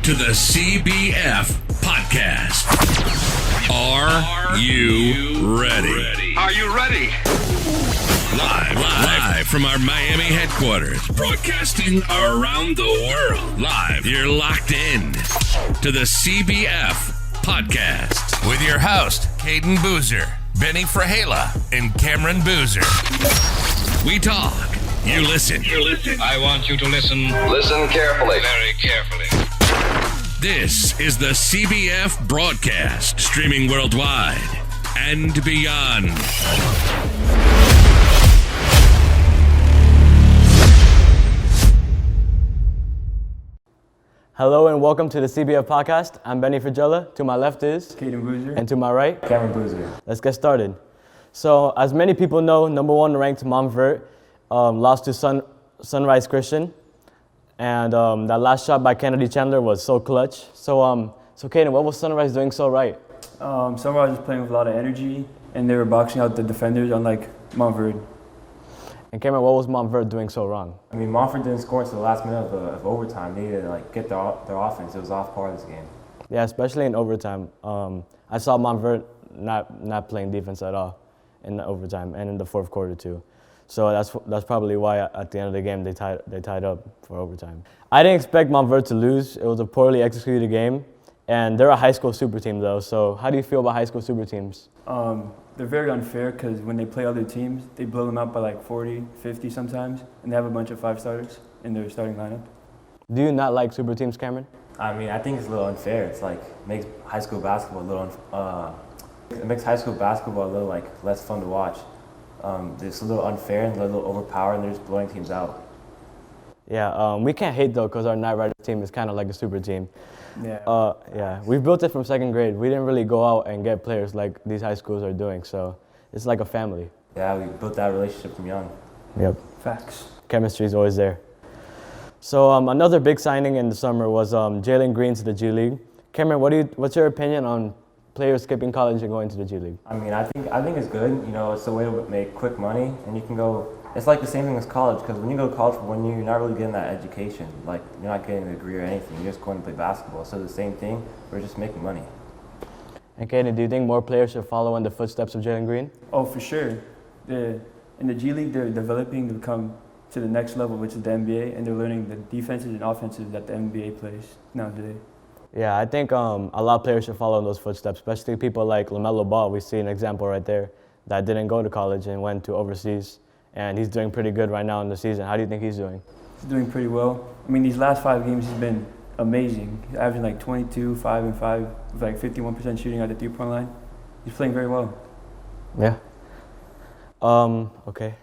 to the CBF Podcast. Are you ready? Are you ready? Live from our Miami headquarters, broadcasting around the world. Live, you're locked in to the CBF Podcast with your host, Cayden Boozer, Benny Fragela, and Cameron Boozer. We talk. You listen. I want you to listen. Listen carefully. Very carefully. This is the CBF Broadcast, streaming worldwide and beyond. Hello and welcome to the CBF Podcast. I'm Benny Fragela. To my left is Cayden Boozer. and to my right, Cameron Boozer. let's get started. So, as many people know, number one ranked Montvert lost to Sunrise Christian, and that last shot by Kennedy Chandler was so clutch. So Cayden, what was Sunrise doing so right? Sunrise was playing with a lot of energy, and they were boxing out the defenders, unlike Montvert. And Cameron, what was Montvert doing so wrong? I mean, Montvert didn't score until the last minute of overtime. They needed to get their offense. It was off par this game. Yeah, especially in overtime. I saw Montvert not playing defense at all in the overtime and in the fourth quarter too. So that's probably why at the end of the game they tied up for overtime. I didn't expect Montvert to lose. It was a poorly executed game, and they're a high school super team though. So how do you feel about high school super teams? They're very unfair because when they play other teams, they blow them out by like 40, 50 sometimes, and they have a bunch of five-starters in their starting lineup. Do you not like super teams, Cameron? I mean, I think it's a little unfair. It's makes high school basketball a little less fun to watch. It's a little unfair and a little overpowered, and they're just blowing teams out. Yeah, we can't hate though because our Night Rider team is kind of like a super team. Yeah. We built it from second grade. We didn't really go out and get players like these high schools are doing, so it's like a family. Yeah, we built that relationship from young. Yep. Facts. Chemistry is always there. So another big signing in the summer was Jalen Green to the G League. Cameron, what's your opinion on players skipping college and going to the G League? I mean, I think it's good. You know, it's a way to make quick money, and you can go. It's like the same thing as college, because when you go to college for 1 year, you're not really getting that education. Like, you're not getting a degree or anything. You're just going to play basketball. So the same thing, we're just making money. And Cayden, do you think more players should follow in the footsteps of Jalen Green? Oh, for sure. In the G League, they're developing to come to the next level, which is the NBA, and they're learning the defenses and offenses that the NBA plays nowadays. Yeah, I think a lot of players should follow in those footsteps, especially people like LaMelo Ball. We see an example right there that didn't go to college and went to overseas, and he's doing pretty good right now in the season. How do you think he's doing? He's doing pretty well. I mean, these last 5 games, he's been amazing. He's averaging like 22, 5 and 5, with like 51% shooting at the three-point line. He's playing very well. Yeah. Okay.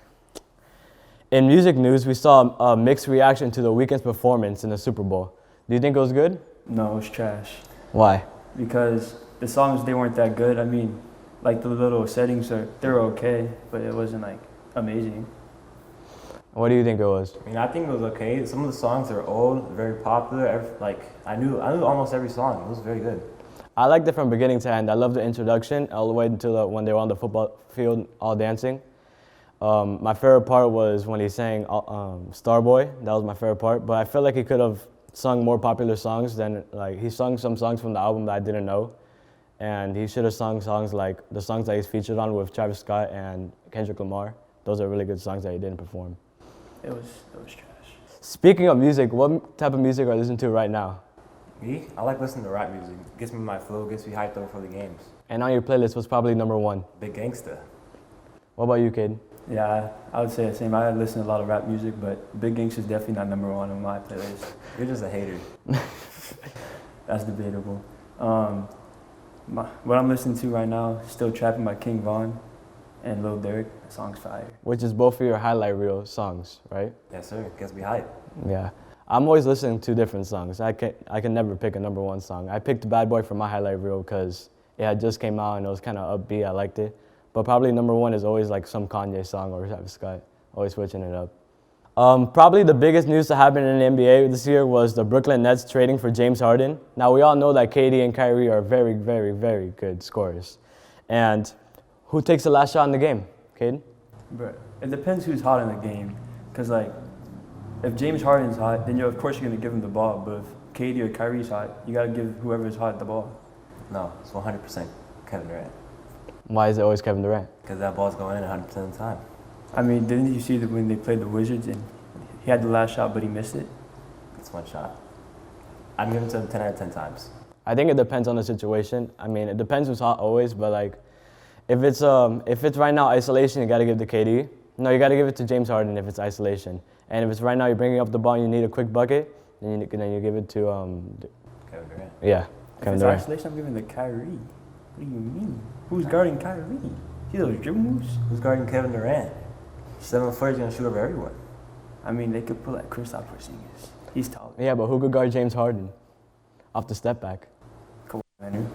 In music news, we saw a mixed reaction to The Weeknd's performance in the Super Bowl. Do you think it was good? No, it's trash. Why? Because the songs, they weren't that good. I mean, like the little settings, they're okay, but it wasn't like amazing. What do you think it was? I mean, I think it was okay. Some of the songs are old, very popular. I knew almost every song. It was very good. I liked it from beginning to end. I loved the introduction all the way until when they were on the football field all dancing. My favorite part was when he sang Starboy. That was my favorite part. But I feel like he could have sung more popular songs than, he sung some songs from the album that I didn't know. And he should have sung songs like the songs that he's featured on with Travis Scott and Kendrick Lamar. Those are really good songs that he didn't perform. It was trash. Speaking of music, what type of music are you listening to right now? Me? I like listening to rap music. Gets me my flow, gets me hyped up for the games. And on your playlist, what's probably number one? Big Gangsta. What about you, kid? Yeah, I would say the same. I listen to a lot of rap music, but Big Gangsta is definitely not number one on my playlist. You're just a hater. That's debatable. What I'm listening to right now is Still Trapping by King Von and Lil Durk. The song's fire. Which is both of your highlight reel songs, right? Yes, sir. Gets me hyped. Yeah. I'm always listening to different songs. I can never pick a number one song. I picked Bad Boy for my highlight reel because it had just came out and it was kind of upbeat. I liked it. But probably number one is always like some Kanye song or Travis Scott. Always switching it up. Probably the biggest news to happen in the NBA this year was the Brooklyn Nets trading for James Harden. Now, we all know that KD and Kyrie are very, very, very good scorers. And who takes the last shot in the game? Cayden? But it depends who's hot in the game. Because, if James Harden's hot, then of course you're going to give him the ball. But if KD or Kyrie's hot, you gotta give whoever's hot the ball. No, it's 100% Kevin Durant. Why is it always Kevin Durant? Because that ball's going in 100% of the time. I mean, didn't you see that when they played the Wizards and he had the last shot but he missed it? It's one shot. I'm giving it to him 10 out of 10 times. I think it depends on the situation. I mean, it depends who's hot always, but like, if it's right now isolation, you gotta give it to KD. No, you gotta give it to James Harden if it's isolation. And if it's right now you're bringing up the ball and you need a quick bucket, then you give it to Kevin Durant. yeah, If Kevin it's Durant. isolation, I'm giving it to Kyrie. What do you mean? Who's guarding Kyrie? See those dribble moves? Who's guarding Kevin Durant? 7 foot is gonna shoot over everyone. I mean, they could pull that Kristaps Porzingis. He's tall. Yeah, but who could guard James Harden off the step back? Cool, man.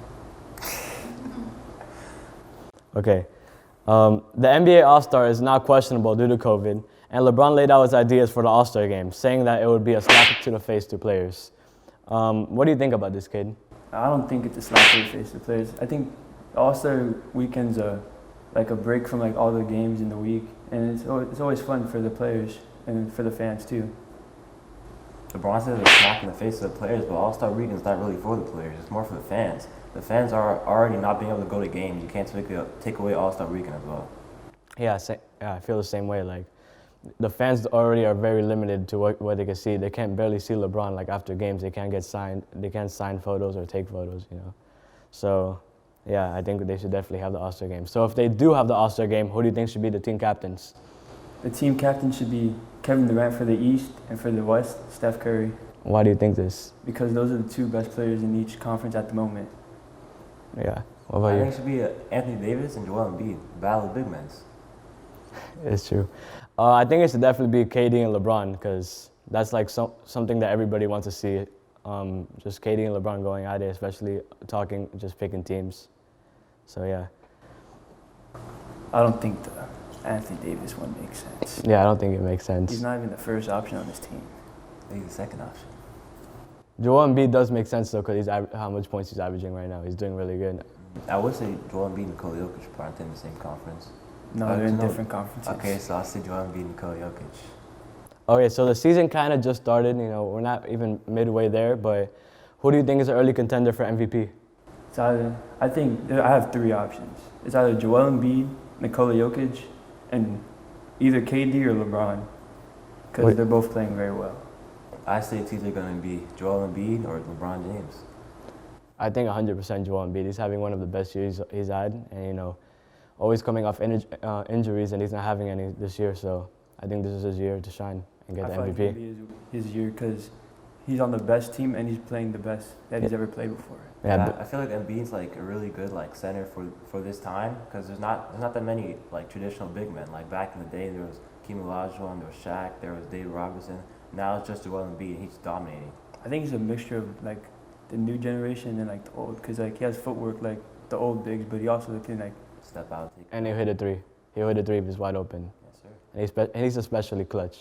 Okay. The NBA All-Star is now questionable due to COVID, and LeBron laid out his ideas for the All-Star game, saying that it would be a slap to the face to players. What do you think about this, kid? I don't think it's a slap in the face to players. I think All-Star weekends are like a break from like all the games in the week, and it's always fun for the players and for the fans too. LeBron said it's a slap in the face of the players, but All-Star Weekend's not really for the players. It's more for the fans. The fans are already not being able to go to games. You can't take away All-Star Weekend as well. Yeah, I feel the same way. Like, the fans already are very limited to what they can see. They can't barely see LeBron. Like, after games, they can't sign photos or take photos, you know. So, yeah, I think they should definitely have the All-Star game. So if they do have the All-Star game, who do you think should be the team captains? The team captain should be Kevin Durant for the East, and for the West, Steph Curry. Why do you think this? Because those are the two best players in each conference at the moment. Yeah. What about I you? think it should be Anthony Davis and Joel Embiid, battle of big men. It's true. I think it should definitely be KD and LeBron, because that's like something that everybody wants to see. Just KD and LeBron going at it, especially just picking teams. So yeah. I don't think the Anthony Davis one makes sense. Yeah, I don't think it makes sense. He's not even the first option on this team. He's the second option. Joel Embiid does make sense though, because how much points he's averaging right now. He's doing really good. I would say Joel Embiid and Nikola Jokic aren't in the same conference. No, they're in different conferences. Okay, so I'll say Joel Embiid and Nikola Jokic. Okay, so the season kind of just started. You know, we're not even midway there, but who do you think is an early contender for MVP? I think I have three options. It's either Joel Embiid, Nikola Jokic, and either KD or LeBron, because they're both playing very well. I say it's either going to be Joel Embiid or LeBron James. I think 100% Joel Embiid. He's having one of the best years he's had, and you know, always coming off injuries, and he's not having any this year. So I think this is his year to shine and get the MVP. I feel like his year because he's on the best team and he's playing the best that he's ever played before. Yeah, I feel like Embiid's like a really good like center for this time, because there's not that many like traditional big men. Like back in the day, there was Hakeem Olajuwon, there was Shaq, there was David Robinson. Now it's just Joel Embiid, and he's dominating. I think he's a mixture of like the new generation and like the old, because like he has footwork like the old bigs, but he also can like Step out, take and he'll hit a three. He'll hit a three if he's wide open. Yes, sir. And he's especially clutch.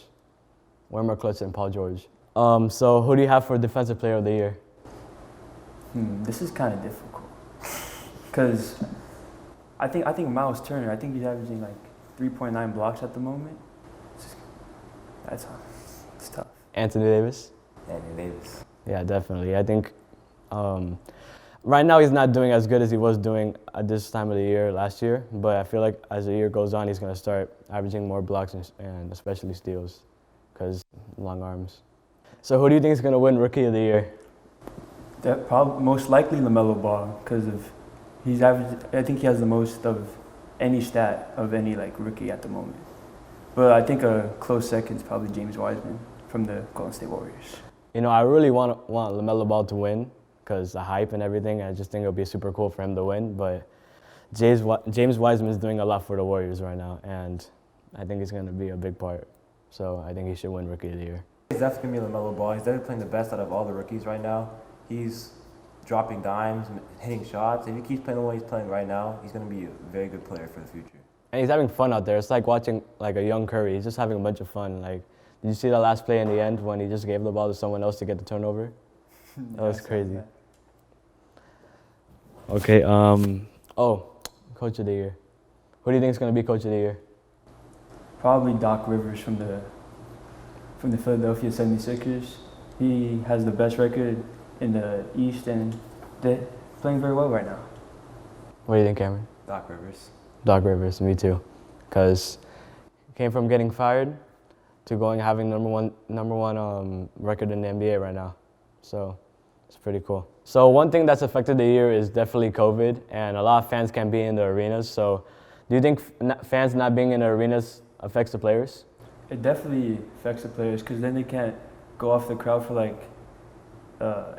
Way more clutch than Paul George. So who do you have for Defensive Player of the Year? This is kind of difficult, because I think Miles Turner. I think he's averaging like 3.9 blocks at the moment. It's tough. Anthony Davis? Anthony Davis. Yeah, definitely. I think right now he's not doing as good as he was doing at this time of the year last year, but I feel like as the year goes on, he's going to start averaging more blocks and especially steals, because long arms. So who do you think is going to win Rookie of the Year? That most likely LaMelo Ball, because of he's averaged. I think he has the most of any stat of any like rookie at the moment. But I think a close second is probably James Wiseman from the Golden State Warriors. You know, I really want LaMelo Ball to win because the hype and everything. I just think it would be super cool for him to win. But James Wiseman is doing a lot for the Warriors right now, and I think he's going to be a big part. So I think he should win Rookie of the Year. He's definitely going to be LaMelo Ball. He's definitely playing the best out of all the rookies right now. He's dropping dimes, hitting shots. If he keeps playing the way he's playing right now, he's going to be a very good player for the future. And he's having fun out there. It's like watching like a young Curry. He's just having a bunch of fun. Like, did you see that last play in the end when he just gave the ball to someone else to get the turnover? That was crazy. Okay. Coach of the Year. Who do you think is going to be Coach of the Year? Probably Doc Rivers from the Philadelphia 76ers. He has the best record in the East, and they're playing very well right now. What do you think, Cameron? Doc Rivers. Doc Rivers, me too. Because came from getting fired to having number one record in the NBA right now. So it's pretty cool. So one thing that's affected the year is definitely COVID, and a lot of fans can't be in the arenas. So do you think fans not being in the arenas affects the players? It definitely affects the players because then they can't go off the crowd for like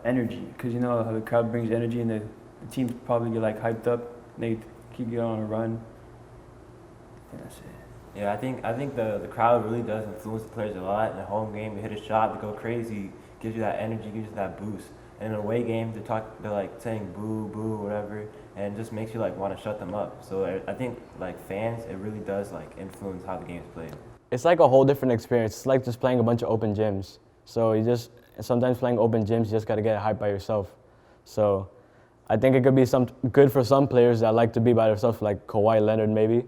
energy. Because you know how the crowd brings energy, and the teams probably get like hyped up. And they keep going on a run. And that's it. Yeah, I think the crowd really does influence the players a lot. In a home game, they hit a shot, they go crazy, gives you that energy, gives you that boost. And in an away game, they're like saying boo, boo, whatever, and it just makes you like want to shut them up. So I think like fans, it really does like influence how the game's played. It's like a whole different experience. It's like just playing a bunch of open gyms. So sometimes playing open gyms, you just gotta get hyped by yourself. So I think it could be good for some players that like to be by themselves, like Kawhi Leonard maybe,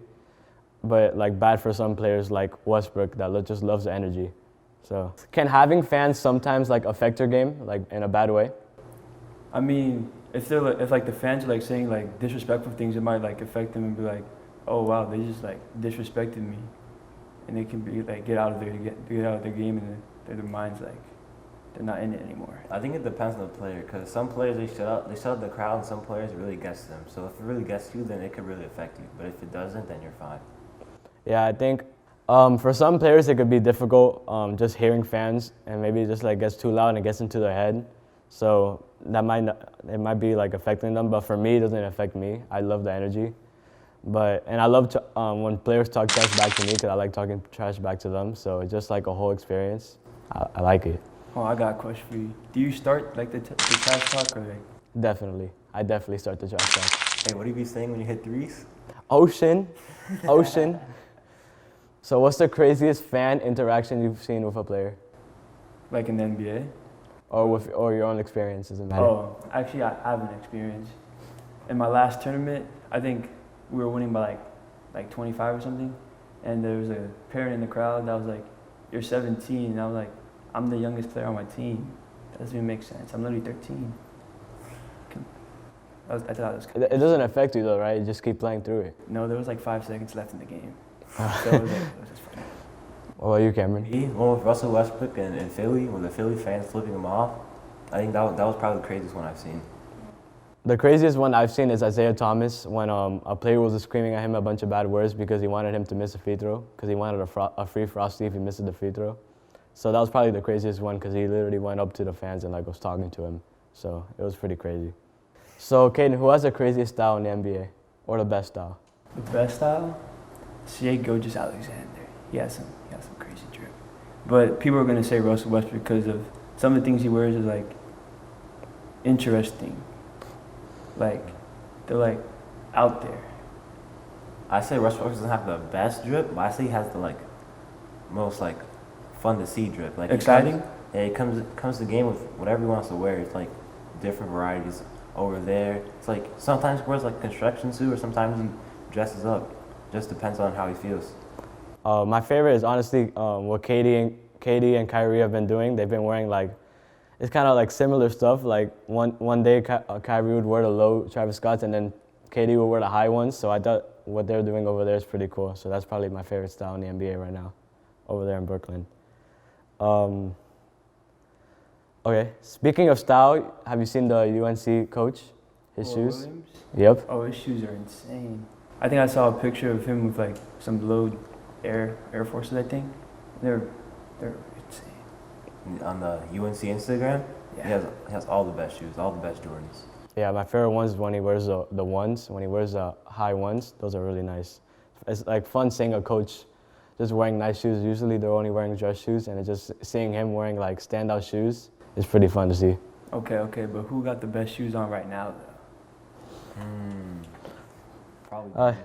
but like bad for some players like Westbrook that just loves the energy. So can having fans sometimes like affect your game, like in a bad way? I mean, if like the fans are like saying like disrespectful things, it might like affect them and be like, oh wow, they just like disrespected me, and they can be like get out of their game, and their minds like they're not in it anymore. I think it depends on the player, because some players they shut out the crowd, and some players it really gets them. So if it really gets you, then it could really affect you. But if it doesn't, then you're fine. Yeah, I think for some players it could be difficult just hearing fans, and maybe it just like gets too loud and it gets into their head. So it might be like affecting them, but for me it doesn't affect me. I love the energy, and I love when players talk trash back to me because I like talking trash back to them. So it's just like a whole experience. I like it. Oh, I got a question for you. Do you start like the trash talk or like? Definitely, I definitely start the trash talk. Hey, what do you be saying when you hit threes? Ocean. So what's the craziest fan interaction you've seen with a player? Like in the NBA? Or your own experience, doesn't matter. Oh, actually I have an experience. In my last tournament, I think we were winning by like 25 or something, and there was a parent in the crowd that was like, "You're 17," and I was like, "I'm the youngest player on my team. That doesn't even make sense. I'm literally 13." I thought that was kind It doesn't affect you though, right? You just keep playing through it. No, there was like 5 seconds left in the game. So it was just funny. What about you, Cameron? One with Russell Westbrook in Philly, when the Philly fans flipping him off. I think that was probably the craziest one I've seen. The craziest one I've seen is Isaiah Thomas when a player was screaming at him a bunch of bad words because he wanted him to miss a free throw, because he wanted a free frosty if he missed the free throw. So that was probably the craziest one because he literally went up to the fans and like was talking to him. So it was pretty crazy. So Cayden, who has the craziest style in the NBA, or the best style? The best style? Shai Gilgeous-Alexander. He has some crazy drip. But people are gonna say Russell Westbrook because of some of the things he wears is like interesting. Like they're like out there. I say Russell Westbrook doesn't have the best drip, but I say he has the like most like fun to see drip. Like exciting? He comes to the game with whatever he wants to wear. It's like different varieties over there. It's like sometimes he wears like construction suit, or sometimes he dresses up. Just depends on how he feels. My favorite is honestly what KD and Kyrie have been doing. They've been wearing like, it's kind of like similar stuff. Like one day Kyrie would wear the low Travis Scott's, and then KD would wear the high ones. So I thought what they're doing over there is pretty cool. So that's probably my favorite style in the NBA right now, over there in Brooklyn. Okay, speaking of style, have you seen the UNC coach? His shoes? Williams? Yep. Oh, his shoes are insane. I think I saw a picture of him with like some low Air Forces, I think. They're insane. On the UNC Instagram, Yeah. he has all the best shoes, all the best Jordans. Yeah, my favorite ones is when he wears the ones, when he wears the high ones. Those are really nice. It's like fun seeing a coach just wearing nice shoes. Usually they're only wearing dress shoes, and it's just seeing him wearing like standout shoes is pretty fun to see. Okay, but who got the best shoes on right now though? Probably.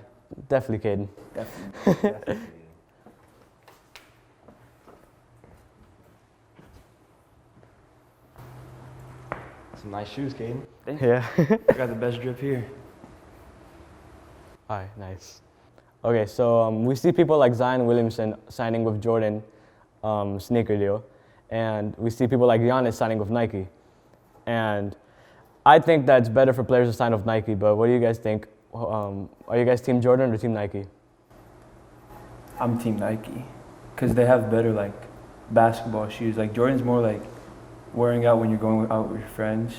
Definitely Cayden. Definitely. Some nice shoes, Cayden. Yeah. I got the best drip here. All right, nice. Okay, so we see people like Zion Williamson signing with Jordan sneaker deal. and we see people like Giannis signing with Nike. And I think that's better for players to sign with Nike, but what do you guys think? Are you guys Team Jordan or Team Nike? I'm Team Nike, because they have better like basketball shoes. Like Jordan's more like wearing out when you're going out with your friends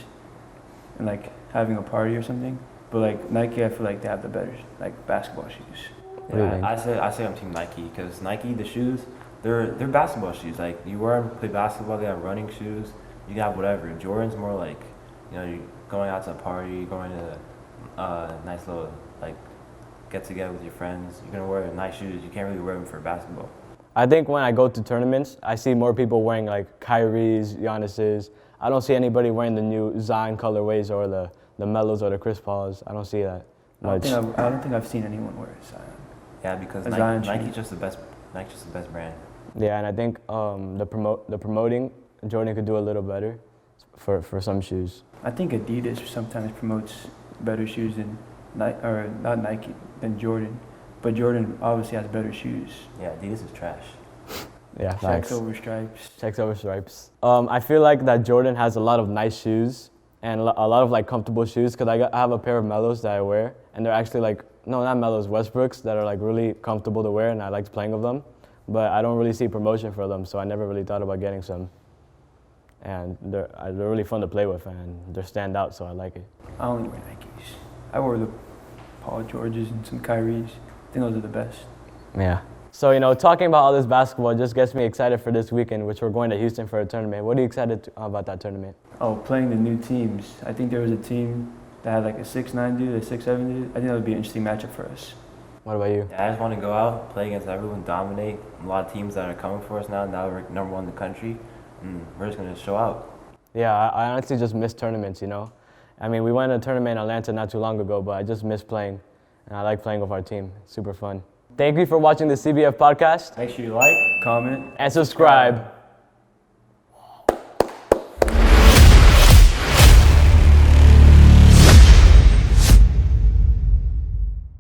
and like having a party or something. But like Nike, I feel like they have the better like basketball shoes. Yeah, I say I'm Team Nike because Nike, the shoes, they're basketball shoes. Like you wear them, play basketball. They have running shoes. You can have whatever. Jordan's more like, you know, you're going out to a party, going to a nice little like get together with your friends. You're gonna wear nice shoes. You can't really wear them for basketball. I think when I go to tournaments, I see more people wearing like Kyrie's, Giannis's. I don't see anybody wearing the new Zion colorways or the Melos or the Chris Pauls. I don't see that much. I don't think I've seen anyone wear Zion. Yeah, because Zion Nike's just the best. Nike's just the best brand. Yeah, and I think the promoting, Jordan could do a little better for some shoes. I think Adidas sometimes promotes better shoes than not Nike than Jordan, but Jordan obviously has better shoes. Yeah, Adidas is trash. Yeah, Checks thanks. over stripes. Checks over stripes. I feel like that Jordan has a lot of nice shoes and a lot of like comfortable shoes because I have a pair of Melos that I wear and they're actually like, no, not Melos, Westbrooks that are like really comfortable to wear and I like playing with them. But I don't really see promotion for them, so I never really thought about getting some. And they're really fun to play with and they're stand out, so I like it. I only wear Nikes. I wore the Paul Georges and some Kyries. I think those are the best. Yeah. So, you know, talking about all this basketball just gets me excited for this weekend, which we're going to Houston for a tournament. What are you excited about that tournament? Oh, playing the new teams. I think there was a team that had like a 6'9" dude, a 6'7" dude. I think that would be an interesting matchup for us. What about you? Yeah, I just want to go out, play against everyone, dominate. A lot of teams that are coming for us now. Now we're number one in the country, and we're just gonna show out. Yeah, I honestly just miss tournaments, you know? I mean, we went to a tournament in Atlanta not too long ago, but I just miss playing. And I like playing with our team. It's super fun. Thank you for watching the CBF podcast. Make sure you like, Comment. And subscribe.